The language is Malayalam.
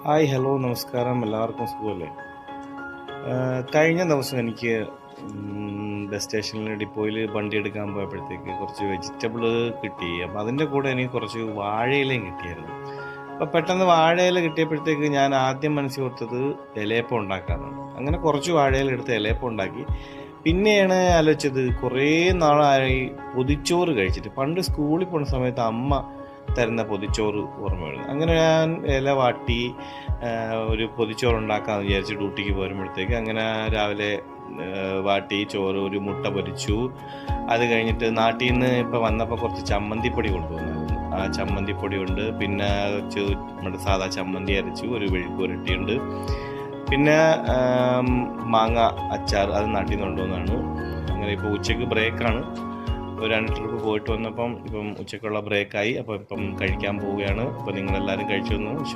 ഹായ് ഹലോ നമസ്കാരം, എല്ലാവർക്കും സുഖമല്ലേ? കഴിഞ്ഞ ദിവസം എനിക്ക് ബസ് സ്റ്റേഷനിൽ ഡിപ്പോയിൽ വണ്ടി എടുക്കാൻ പോയപ്പോഴത്തേക്ക് കുറച്ച് വെജിറ്റബിൾ കിട്ടി. അപ്പോൾ അതിൻ്റെ കൂടെ എനിക്ക് കുറച്ച് വാഴയിലയും കിട്ടിയായിരുന്നു. അപ്പോൾ പെട്ടെന്ന് വാഴയില കിട്ടിയപ്പോഴത്തേക്ക് ഞാൻ ആദ്യം മനസ്സിൽ ഓർത്തത് ഇലയപ്പം ഉണ്ടാക്കാനാണ്. അങ്ങനെ കുറച്ച് വാഴയില എടുത്ത് ഇലയപ്പം ഉണ്ടാക്കി. പിന്നെയാണ് ആലോചിച്ചത്, കുറേ നാളായി പൊതിച്ചോറ് കഴിച്ചിട്ട്. പണ്ട് സ്കൂളിൽ പോകുന്ന സമയത്ത് അമ്മ തരുന്ന പൊതിച്ചോറ് ഓർമ്മ വരുന്നത്. അങ്ങനെ ഞാൻ ഇല വാട്ടി ഒരു പൊതിച്ചോറ് ഉണ്ടാക്കാമെന്ന് വിചാരിച്ച് ഡ്യൂട്ടിക്ക് പോരുമ്പോഴത്തേക്ക് അങ്ങനെ രാവിലെ വാട്ടി ചോറ്, ഒരു മുട്ട പൊരിച്ചു. അത് കഴിഞ്ഞിട്ട് നാട്ടിൽ നിന്ന് ഇപ്പോൾ വന്നപ്പോൾ കുറച്ച് ചമ്മന്തിപ്പൊടി കൊണ്ടുവന്നായിരുന്നു. ആ ചമ്മന്തിപ്പൊടി ഉണ്ട്, പിന്നെ കുറച്ച് നമ്മുടെ സാധാ ചമ്മന്തി അരച്ചു, ഒരു വെഴുക്കുരട്ടിയുണ്ട്, പിന്നെ മാങ്ങ അച്ചാർ, അത് നാട്ടിൽ നിന്ന് കൊണ്ടുവന്നതാണ്. അങ്ങനെ ഇപ്പോൾ ഉച്ചയ്ക്ക് ബ്രേക്കാണ്. ഒരു 2 ട്രിപ്പ് പോയിട്ട് വന്നപ്പം ഇപ്പം ഉച്ചയ്ക്കുള്ള ബ്രേക്കായി. അപ്പോൾ ഇപ്പം കഴിക്കാൻ പോവുകയാണ്. അപ്പോൾ നിങ്ങളെല്ലാവരും കഴിച്ചു എന്ന്